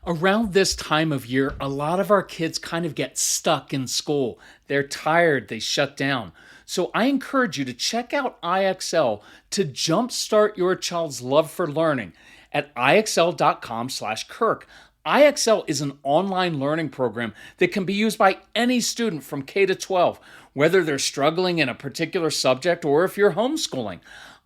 Around this time of year, a lot of our kids kind of get stuck in school. They're tired, they shut down. So I encourage you to check out IXL to jumpstart your child's love for learning at ixl.com/Kirk. IXL is an online learning program that can be used by any student from K to 12, whether they're struggling in a particular subject or if you're homeschooling.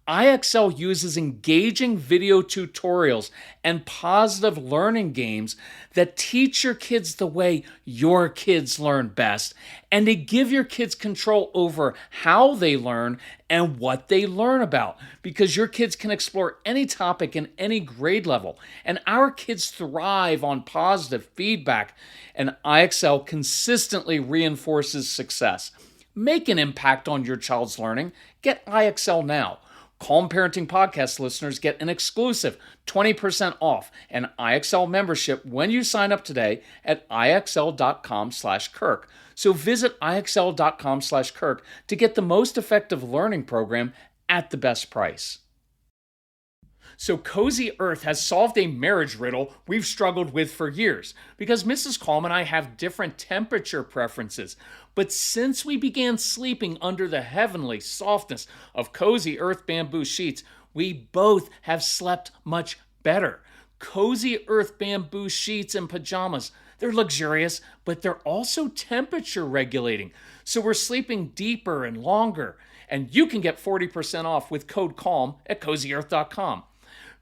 IXL uses engaging video tutorials and positive learning games that teach your kids the way your kids learn best and to give your kids control over how they learn and what they learn about, because your kids can explore any topic in any grade level. And our kids thrive on positive feedback, and IXL consistently reinforces success. Make an impact on your child's learning. Get IXL now. Calm Parenting Podcast listeners get an exclusive 20% off an IXL membership when you sign up today at ixl.com/Kirk. So visit ixl.com/Kirk to get the most effective learning program at the best price. So Cozy Earth has solved a marriage riddle we've struggled with for years, because Mrs. Calm and I have different temperature preferences. But since we began sleeping under the heavenly softness of Cozy Earth bamboo sheets, we both have slept much better. Cozy Earth bamboo sheets and pajamas, they're luxurious, but they're also temperature regulating. So we're sleeping deeper and longer. And you can get 40% off with code CALM at cozyearth.com.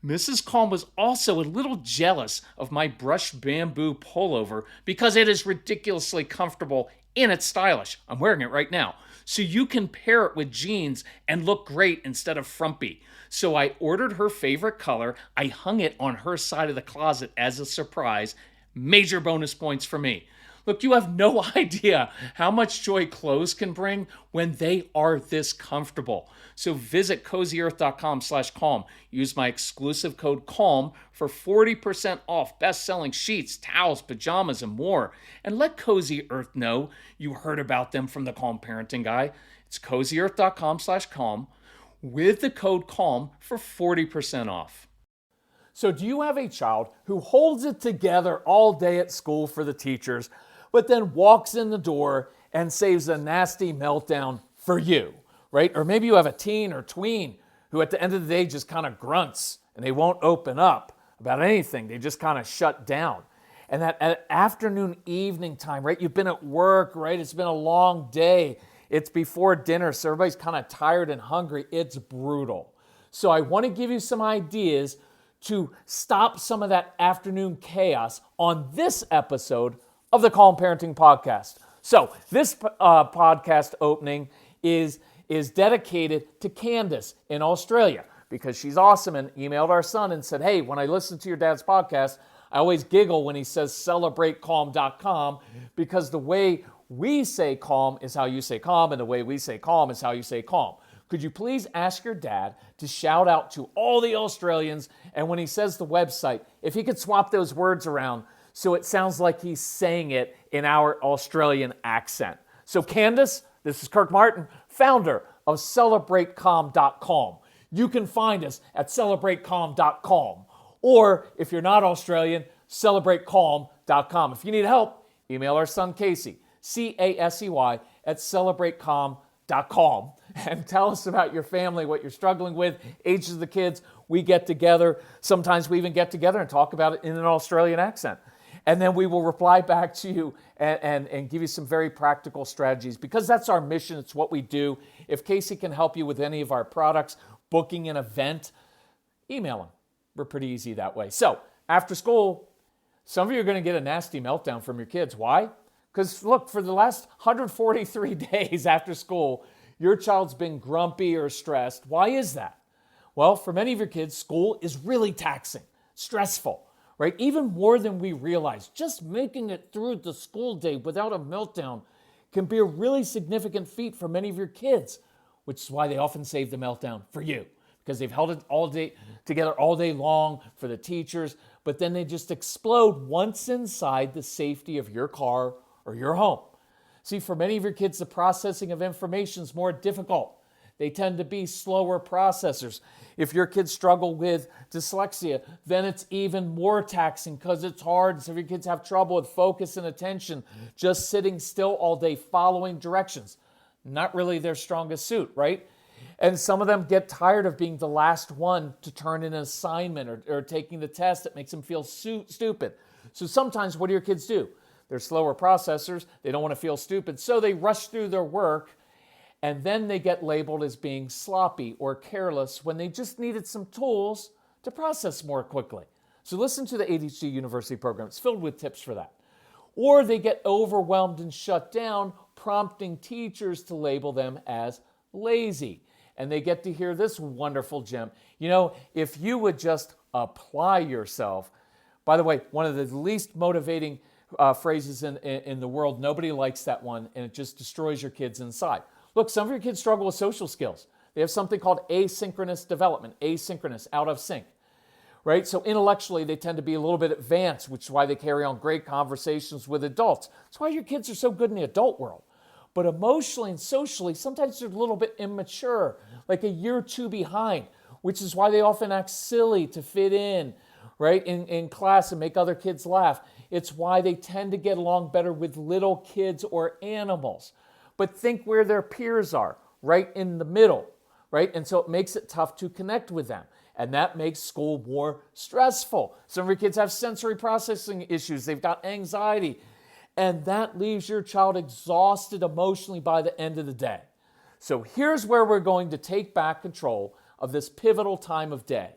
Mrs. Calm was also a little jealous of my brushed bamboo pullover because it is ridiculously comfortable and it's stylish. I'm wearing it right now. So you can pair it with jeans and look great instead of frumpy. So I ordered her favorite color. I hung it on her side of the closet as a surprise. Major bonus points for me. Look, you have no idea how much joy clothes can bring when they are this comfortable. So visit cozyearth.com/calm. Use my exclusive code CALM for 40% off best-selling sheets, towels, pajamas, and more. And let Cozy Earth know you heard about them from the Calm Parenting Guy. It's cozyearth.com/calm with the code CALM for 40% off. So do you have a child who holds it together all day at school for the teachers, but then walks in the door and saves a nasty meltdown for you, right? Or maybe you have a teen or tween who at the end of the day just kind of grunts and they won't open up about anything. They just kind of shut down. And that at afternoon, evening time, right? You've been at work, right? It's been a long day. It's before dinner, so everybody's kind of tired and hungry. It's brutal. So I want to give you some ideas to stop some of that afternoon chaos on this episode of the Calm Parenting Podcast. So this podcast opening is dedicated to Candace in Australia, because she's awesome and emailed our son and said, hey, when I listen to your dad's podcast, I always giggle when he says celebratecalm.com, because the way we say calm is how you say calm, and the way we say calm is how you say calm. Could you please ask your dad to shout out to all the Australians, and when he says the website, if he could swap those words around so it sounds like he's saying it in our Australian accent. So Candace, this is Kirk Martin, founder of celebratecalm.com. You can find us at celebratecalm.com. Or if you're not Australian, celebratecalm.com. If you need help, email our son Casey, CASEY, at celebratecalm.com. And tell us about your family, what you're struggling with, ages of the kids. We get together. Sometimes we even get together and talk about it in an Australian accent. And then we will reply back to you and give you some very practical strategies, because that's our mission. It's what we do. If Casey can help you with any of our products, booking an event, email him. We're pretty easy that way. So after school, some of you are going to get a nasty meltdown from your kids. Why? Because look, for the last 143 days after school, your child's been grumpy or stressed. Why is that? Well, for many of your kids, school is really taxing, stressful, right? Even more than we realize. Just making it through the school day without a meltdown can be a really significant feat for many of your kids, which is why they often save the meltdown for you, because they've held it all day together all day long for the teachers, but then they just explode once inside the safety of your car or your home. See, for many of your kids, the processing of information is more difficult. They tend to be slower processors. If your kids struggle with dyslexia, then it's even more taxing because it's hard. So if your kids have trouble with focus and attention, just sitting still all day following directions, not really their strongest suit, right? And some of them get tired of being the last one to turn in an assignment or taking the test that makes them feel stupid. So sometimes what do your kids do? They're slower processors. They don't want to feel stupid. So they rush through their work, and then they get labeled as being sloppy or careless when they just needed some tools to process more quickly. So listen to the ADHD University program. It's filled with tips for that. Or they get overwhelmed and shut down, prompting teachers to label them as lazy. And they get to hear this wonderful gem. You know, if you would just apply yourself, by the way, one of the least motivating phrases in the world, nobody likes that one, and it just destroys your kids inside. Look, some of your kids struggle with social skills. They have something called asynchronous development, asynchronous, out of sync, right? So intellectually, they tend to be a little bit advanced, which is why they carry on great conversations with adults. That's why your kids are so good in the adult world. But emotionally and socially, sometimes they're a little bit immature, like a year or two behind, which is why they often act silly to fit in, right, in class and make other kids laugh. It's why they tend to get along better with little kids or animals. But think where their peers are, right in the middle, right? And so it makes it tough to connect with them. And that makes school more stressful. Some of your kids have sensory processing issues. They've got anxiety. And that leaves your child exhausted emotionally by the end of the day. So here's where we're going to take back control of this pivotal time of day.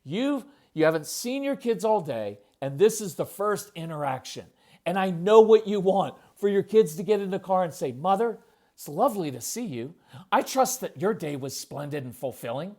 You haven't seen your kids all day, and this is the first interaction. And I know what you want, for your kids to get in the car and say, "Mother, it's lovely to see you. I trust that your day was splendid and fulfilling.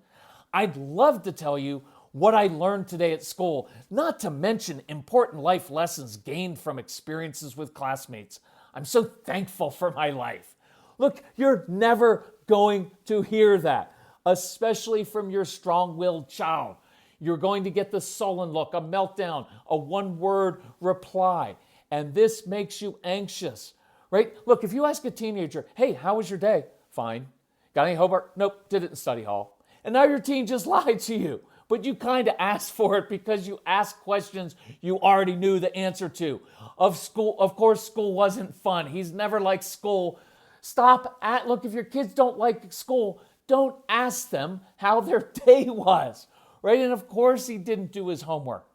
I'd love to tell you what I learned today at school, not to mention important life lessons gained from experiences with classmates. I'm so thankful for my life." Look, you're never going to hear that, especially from your strong-willed child. You're going to get the sullen look, a meltdown, a one-word reply, and this makes you anxious, right? Look, if you ask a teenager, "Hey, how was your day?" "Fine." "Got any homework?" "Nope, did it in study hall." And now your teen just lied to you, but you kind of asked for it because you asked questions you already knew the answer to. Of course, school wasn't fun. He's never liked school. Look, if your kids don't like school, don't ask them how their day was, right? And of course he didn't do his homework.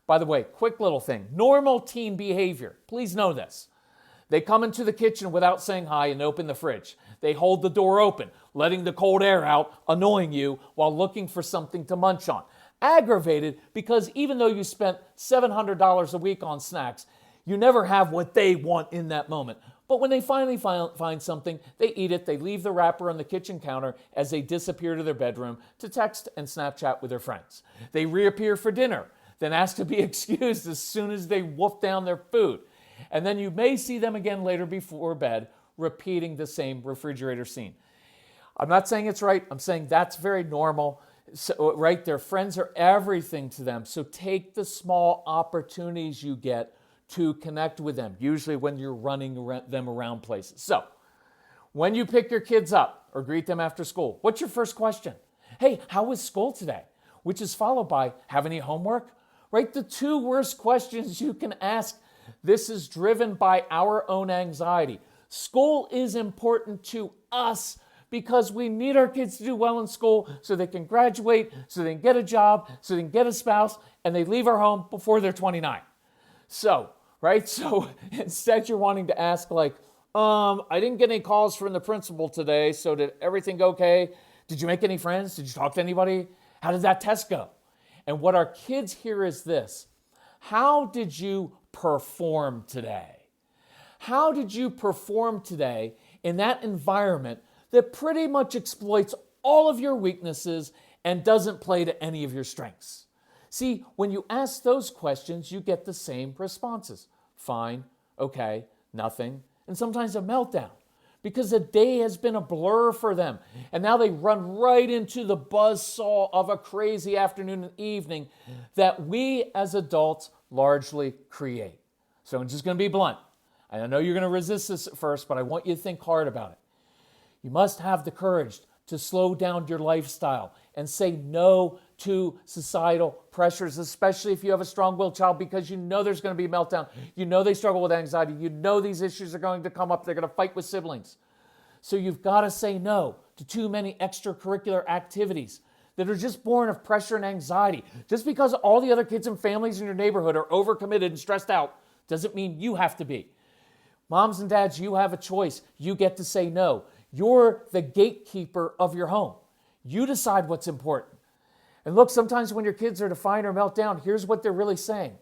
By the way, quick little thing, normal teen behavior. Please know this. They come into the kitchen without saying hi and open the fridge. They hold the door open, letting the cold air out, annoying you while looking for something to munch on. Aggravated because even though you spent $700 a week on snacks, you never have what they want in that moment. But when they finally find something, they eat it, they leave the wrapper on the kitchen counter as they disappear to their bedroom to text and Snapchat with their friends. They reappear for dinner, then ask to be excused as soon as they wolf down their food. And then you may see them again later before bed, repeating the same refrigerator scene. I'm not saying it's right. I'm saying that's very normal. So, right? Their friends are everything to them. So take the small opportunities you get to connect with them, usually when you're running them around places. So when you pick your kids up or greet them after school, what's your first question? "Hey, how was school today?" Which is followed by, "Have any homework?" Right? The two worst questions you can ask. This is driven by our own anxiety. School is important to us because we need our kids to do well in school so they can graduate, so they can get a job, so they can get a spouse, and they leave our home before they're 29. So, right? So instead you're wanting to ask like, "I didn't get any calls from the principal today, so did everything go okay? Did you make any friends? Did you talk to anybody? How did that test go?" And what our kids hear is this: "How did you perform today?" How did you perform today in that environment that pretty much exploits all of your weaknesses and doesn't play to any of your strengths? See, when you ask those questions, you get the same responses. Fine, okay, nothing, and sometimes a meltdown because the day has been a blur for them. And now they run right into the buzzsaw of a crazy afternoon and evening that we as adults largely create. So I'm just going to be blunt. I know you're going to resist this at first, but I want you to think hard about it. You must have the courage to slow down your lifestyle and say no to societal pressures, especially if you have a strong-willed child, because you know there's going to be a meltdown. You know they struggle with anxiety. You know these issues are going to come up. They're going to fight with siblings. So you've got to say no to too many extracurricular activities that are just born of pressure and anxiety. Just because all the other kids and families in your neighborhood are overcommitted and stressed out doesn't mean you have to be. Moms and dads, you have a choice. You get to say no. You're the gatekeeper of your home. You decide what's important. And look, sometimes when your kids are defiant or meltdown, here's what they're really saying.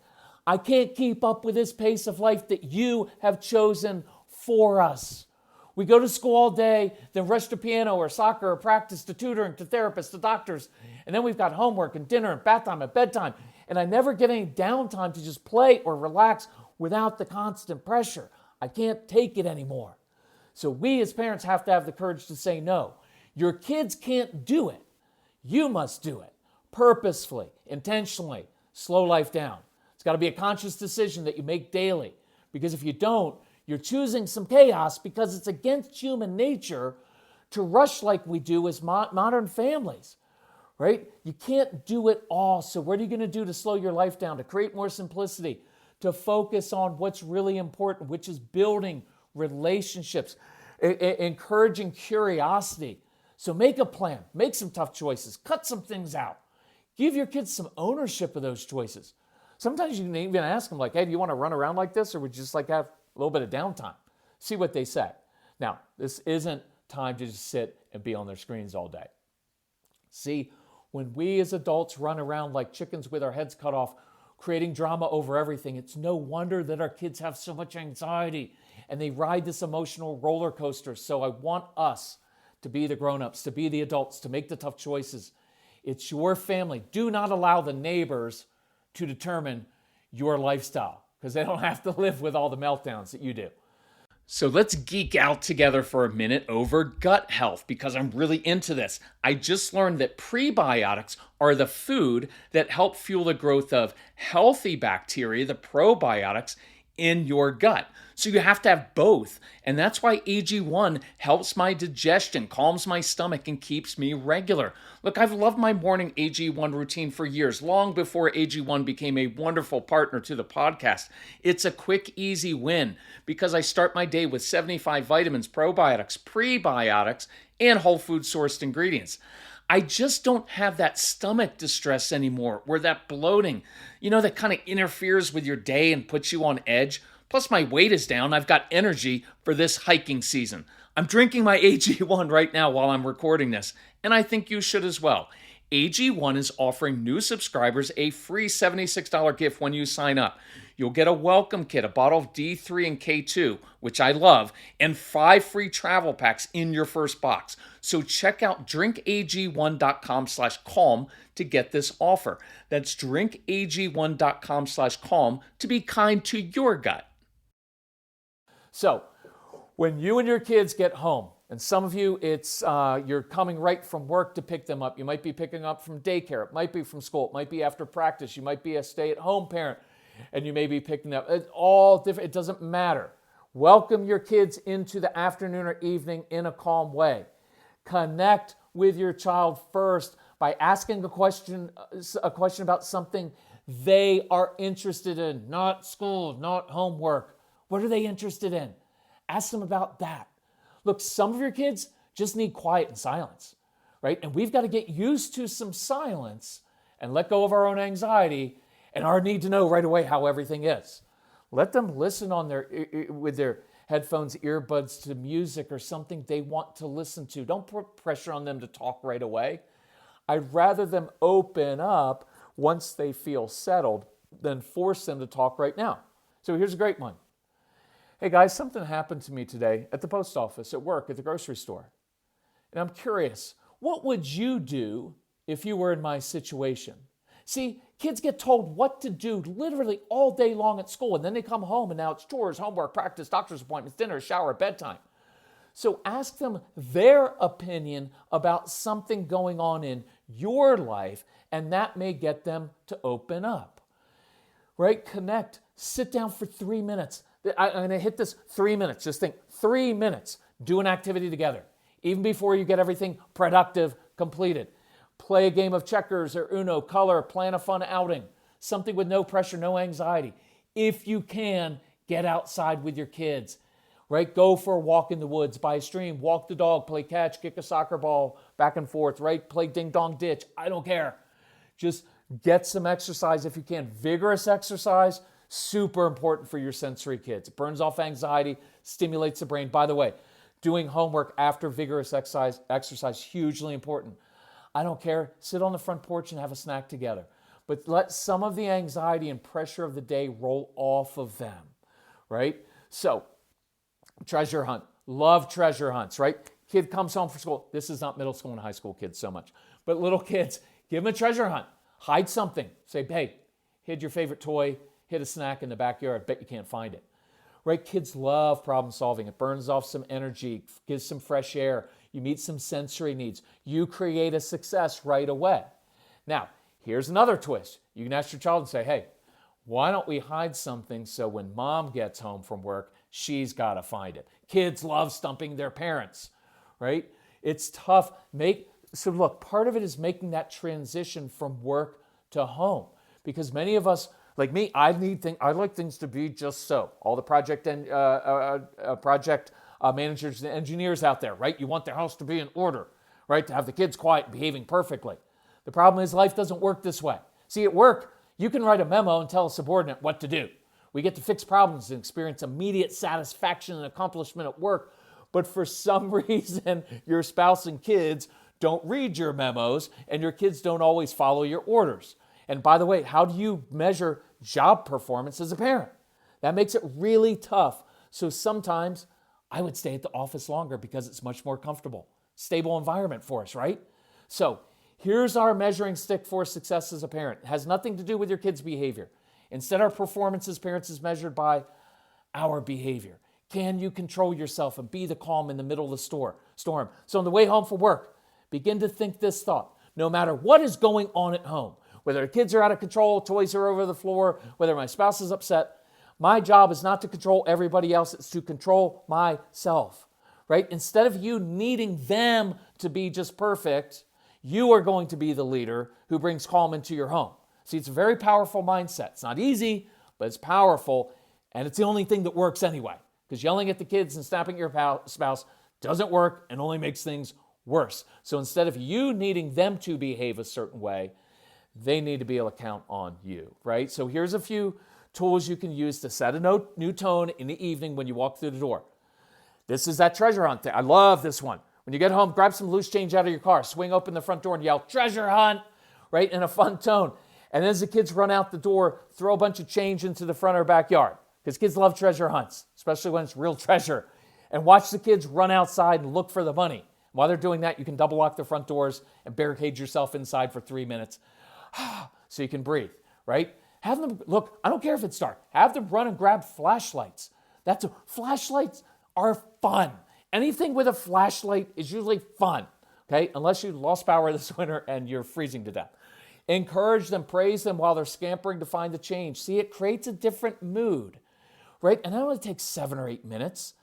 I can't keep up with this pace of life that you have chosen for us. We go to school all day, then rush to piano or soccer or practice to tutoring, to therapists, to doctors. And then we've got homework and dinner and bath time and bedtime. And I never get any downtime to just play or relax without the constant pressure. I can't take it anymore. So we as parents have to have the courage to say no. Your kids can't do it. You must do it. Purposefully, intentionally, slow life down. It's got to be a conscious decision that you make daily. Because if you don't, you're choosing some chaos because it's against human nature to rush like we do as modern families, right? You can't do it all. So what are you going to do to slow your life down, to create more simplicity, to focus on what's really important, which is building relationships, encouraging curiosity. So make a plan, make some tough choices, cut some things out. Give your kids some ownership of those choices. Sometimes you can even ask them like, hey, do you want to run around like this, or would you just like have a little bit of downtime? See what they say. Now, this isn't time to just sit and be on their screens all day. See, when we as adults run around like chickens with our heads cut off, creating drama over everything, it's no wonder that our kids have so much anxiety and they ride this emotional roller coaster. So I want us to be the grown-ups, to be the adults, to make the tough choices. It's your family. Do not allow the neighbors to determine your lifestyle, because they don't have to live with all the meltdowns that you do. So let's geek out together for a minute over gut health, because I'm really into this. I just learned that prebiotics are the food that help fuel the growth of healthy bacteria, the probiotics, in your gut. So you have to have both. And that's why AG1 helps my digestion, calms my stomach, and keeps me regular. Look, I've loved my morning AG1 routine for years, long before AG1 became a wonderful partner to the podcast. It's a quick, easy win because I start my day with 75 vitamins, probiotics, prebiotics, and whole food sourced ingredients. I just don't have that stomach distress anymore, where that bloating, that kind of interferes with your day and puts you on edge. Plus my weight is down. I've got energy for this hiking season. I'm drinking my AG1 right now while I'm recording this, and I think you should as well. AG1 is offering new subscribers a free $76 gift when you sign up. You'll get a welcome kit, a bottle of D3 and K2, which I love, and 5 free travel packs in your first box. So check out drinkag1.com/calm to get this offer. That's drinkag1.com/calm to be kind to your gut. So when you and your kids get home, and some of you, it's you're coming right from work to pick them up. You might be picking up from daycare. It might be from school. It might be after practice. You might be a stay-at-home parent, and you may be picking up. It's all different. It doesn't matter. Welcome your kids into the afternoon or evening in a calm way. Connect with your child first by asking a question about something they are interested in, not school, not homework. What are they interested in? Ask them about that. Look, some of your kids just need quiet and silence, right? And we've got to get used to some silence and let go of our own anxiety and our need to know right away how everything is. Let them listen with their headphones, earbuds to music or something they want to listen to. Don't put pressure on them to talk right away. I'd rather them open up once they feel settled than force them to talk right now. So here's a great one. Hey guys, something happened to me today at the post office, at work, at the grocery store. And I'm curious, what would you do if you were in my situation? See, kids get told what to do literally all day long at school, and then they come home and now it's chores, homework, practice, doctor's appointments, dinner, shower, bedtime. So ask them their opinion about something going on in your life, and that may get them to open up. Right? Connect. Sit down for 3 minutes. I'm going to hit this 3 minutes. Just think 3 minutes. Do an activity together. even before you get everything productive completed. Play a game of checkers or Uno, color, plan a fun outing, something with no pressure, no anxiety. If you can, get outside with your kids, right? Go for a walk in the woods, by a stream, walk the dog, play catch, kick a soccer ball back and forth, right? Play ding dong ditch. I don't care. Just get some exercise if you can. Vigorous exercise, super important for your sensory kids. It burns off anxiety, stimulates the brain. By the way, doing homework after vigorous exercise, hugely important. I don't care. Sit on the front porch and have a snack together. But let some of the anxiety and pressure of the day roll off of them, right? So, treasure hunt. Love treasure hunts, right? Kid comes home from school. This is not middle school and high school kids so much. But little kids, give them a treasure hunt. Hide something. Say, hey, hid your favorite toy, hid a snack in the backyard. Bet you can't find it. Right? Kids love problem solving. It burns off some energy, gives some fresh air. You meet some sensory needs. You create a success right away. Now, here's another twist. You can ask your child and say, hey, why don't we hide something so when mom gets home from work, she's got to find it. Kids love stumping their parents, right? It's tough. So look, part of it is making that transition from work to home, because many of us, like me, I like things to be just so. All the project managers and engineers out there, right? You want their house to be in order, right? To have the kids quiet, behaving perfectly. The problem is life doesn't work this way. See, at work, you can write a memo and tell a subordinate what to do. We get to fix problems and experience immediate satisfaction and accomplishment at work. But for some reason, your spouse and kids don't read your memos, and your kids don't always follow your orders. And by the way, how do you measure job performance as a parent? That makes it really tough. So sometimes I would stay at the office longer because it's much more comfortable, stable environment for us, right? So here's our measuring stick for success as a parent. It has nothing to do with your kids' behavior. Instead, our performance as parents is measured by our behavior. Can you control yourself and be the calm in the middle of the storm? So on the way home from work, begin to think this thought. No matter what is going on at home, whether the kids are out of control, toys are over the floor, whether my spouse is upset, my job is not to control everybody else, it's to control myself, right? Instead of you needing them to be just perfect, you are going to be the leader who brings calm into your home. See, it's a very powerful mindset. It's not easy, but it's powerful, and it's the only thing that works anyway, because yelling at the kids and snapping at your spouse doesn't work and only makes things worse. So instead of you needing them to behave a certain way, they need to be able to count on you, right? So here's a few tools you can use to set a new tone in the evening when you walk through the door. This is that treasure hunt thing. I love this one. When you get home, grab some loose change out of your car, swing open the front door and yell, treasure hunt, right, in a fun tone. And as the kids run out the door, throw a bunch of change into the front or backyard, because kids love treasure hunts, especially when it's real treasure. And watch the kids run outside and look for the money. While they're doing that, you can double lock the front doors and barricade yourself inside for 3 minutes so you can breathe, right? Have them, look, I don't care if it's dark. Have them run and grab flashlights. Flashlights are fun. Anything with a flashlight is usually fun, okay? Unless you lost power this winter and you're freezing to death. Encourage them, praise them while they're scampering to find the change. See, it creates a different mood, right? And that only takes 7 or 8 minutes.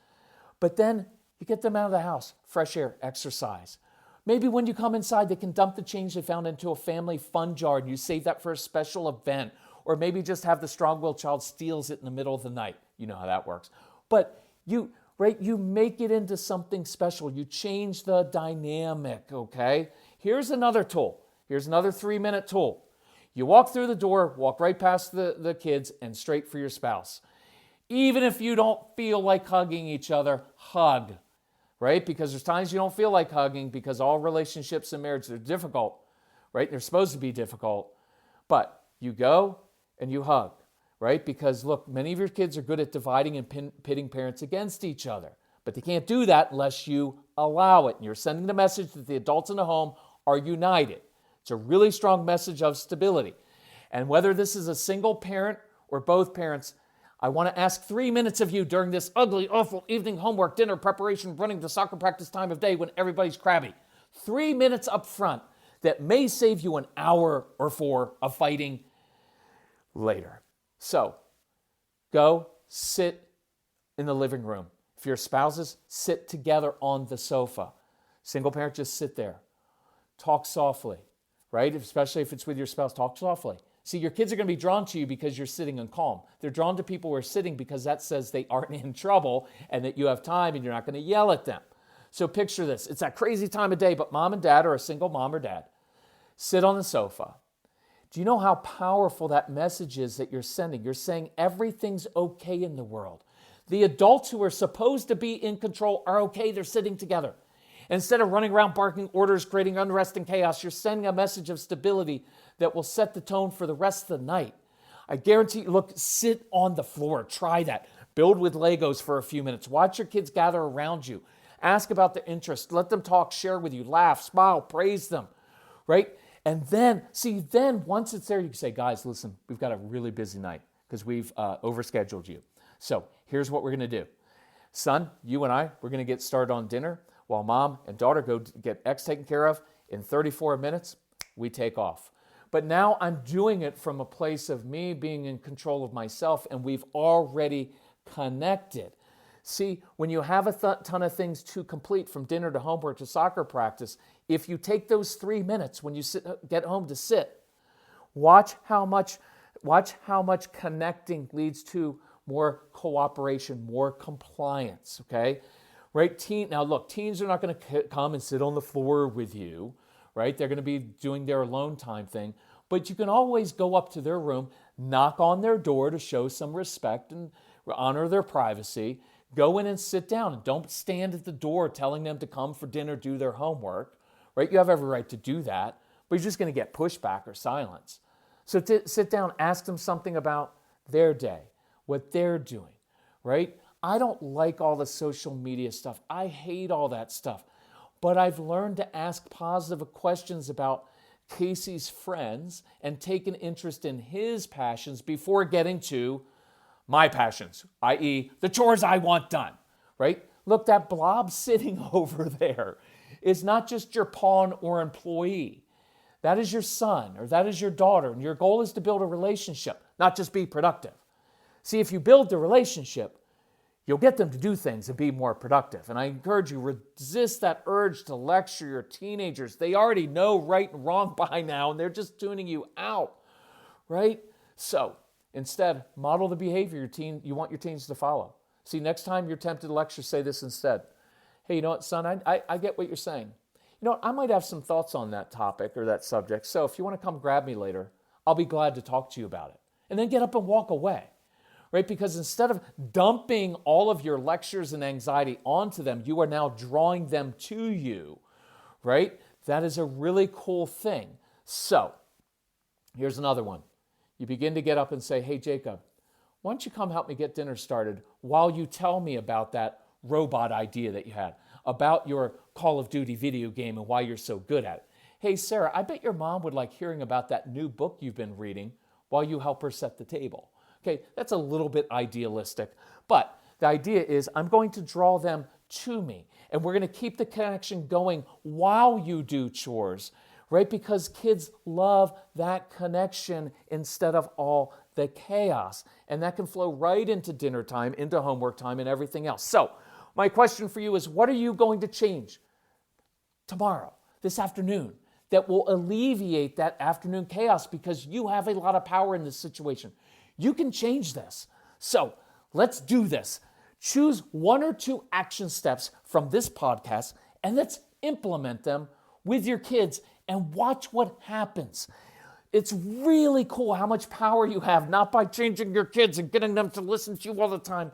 But then you get them out of the house, fresh air, exercise. Maybe when you come inside, they can dump the change they found into a family fun jar and you save that for a special event. Or maybe just have the strong-willed child steals it in the middle of the night. You know how that works. But you make it into something special. You change the dynamic, okay? Here's another tool. Here's another 3-minute tool. You walk through the door, walk right past the kids, and straight for your spouse. Even if you don't feel like hugging each other, hug, right? Because there's times you don't feel like hugging, because all relationships and marriage, they're difficult, right? They're supposed to be difficult. But you go and you hug, right? Because look, many of your kids are good at dividing and pitting parents against each other. But they can't do that unless you allow it. And you're sending the message that the adults in the home are united. It's a really strong message of stability. And whether this is a single parent or both parents, I want to ask 3 minutes of you during this ugly, awful evening homework, dinner preparation, running to soccer practice time of day when everybody's crabby. 3 minutes up front that may save you an hour or 4 of fighting later. So go sit in the living room. If you're spouses, sit together on the sofa. Single parent, just sit there. Talk softly, right? Especially if it's with your spouse, talk softly. See, your kids are going to be drawn to you because you're sitting and calm. They're drawn to people who are sitting because that says they aren't in trouble and that you have time and you're not going to yell at them. So picture this. It's that crazy time of day, but mom and dad, or a single mom or dad, sit on the sofa. Do you know how powerful that message is that you're sending? You're saying everything's okay in the world. The adults who are supposed to be in control are okay. They're sitting together. Instead of running around barking orders, creating unrest and chaos, you're sending a message of stability that will set the tone for the rest of the night. I guarantee you, look, sit on the floor. Try that. Build with Legos for a few minutes. Watch your kids gather around you. Ask about their interests. Let them talk, share with you, laugh, smile, praise them, right? And then once it's there, you can say, guys, listen, we've got a really busy night because we've overscheduled you. So here's what we're going to do. Son, you and I, we're going to get started on dinner while mom and daughter go get X taken care of. In 34 minutes, we take off. But now I'm doing it from a place of me being in control of myself, and we've already connected. See, when you have a ton of things to complete, from dinner to homework to soccer practice, if you take those 3 minutes when you get home to sit, watch how much connecting leads to more cooperation, more compliance, okay? Right? Now look, teens are not going to come and sit on the floor with you, right? They're going to be doing their alone time thing, but you can always go up to their room, knock on their door to show some respect and honor their privacy. Go in and sit down, and don't stand at the door telling them to come for dinner, do their homework, right? You have every right to do that, but you're just going to get pushback or silence. So sit down, ask them something about their day, what they're doing, right? I don't like all the social media stuff. I hate all that stuff. But I've learned to ask positive questions about Casey's friends and take an interest in his passions before getting to my passions, i.e. the chores I want done, right? Look, that blob sitting over there is not just your pawn or employee. That is your son or that is your daughter, and your goal is to build a relationship, not just be productive. See, if you build the relationship, you'll get them to do things and be more productive. And I encourage you, resist that urge to lecture your teenagers. They already know right and wrong by now, and they're just tuning you out, right? So instead, model the behavior you want your teens to follow. See, next time you're tempted to lecture, say this instead. Hey, you know what, son, I get what you're saying. You know what, I might have some thoughts on that topic or that subject, so if you want to come grab me later, I'll be glad to talk to you about it. And then get up and walk away. Right? Because instead of dumping all of your lectures and anxiety onto them, you are now drawing them to you, right? That is a really cool thing. So, here's another one. You begin to get up and say, hey, Jacob, why don't you come help me get dinner started while you tell me about that robot idea that you had, about your Call of Duty video game and why you're so good at it. Hey, Sarah, I bet your mom would like hearing about that new book you've been reading while you help her set the table. Okay, that's a little bit idealistic, but the idea is I'm going to draw them to me, and we're going to keep the connection going while you do chores, right? Because kids love that connection instead of all the chaos, and that can flow right into dinner time, into homework time, and everything else. So my question for you is, what are you going to change tomorrow, this afternoon, that will alleviate that afternoon chaos, because you have a lot of power in this situation? You can change this. So let's do this. Choose 1 or 2 action steps from this podcast and let's implement them with your kids and watch what happens. It's really cool how much power you have, not by changing your kids and getting them to listen to you all the time,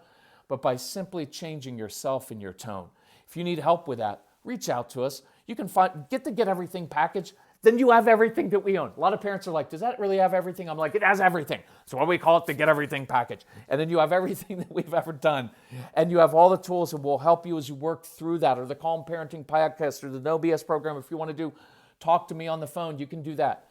but by simply changing yourself and your tone. If you need help with that, reach out to us. You can get the Get Everything package. Then you have everything that we own. A lot of parents are like, does that really have everything? I'm like, it has everything. So why do we call it the Get Everything package? And then you have everything that we've ever done. And you have all the tools, and we'll help you as you work through that, or the Calm Parenting podcast, or the No BS program. If you want to talk to me on the phone, you can do that.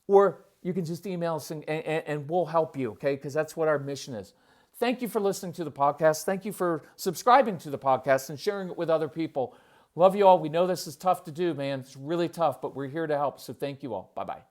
Or you can just email us and we'll help you, okay? Because that's what our mission is. Thank you for listening to the podcast. Thank you for subscribing to the podcast and sharing it with other people. Love you all. We know this is tough to do, man. It's really tough, but we're here to help. So thank you all. Bye-bye.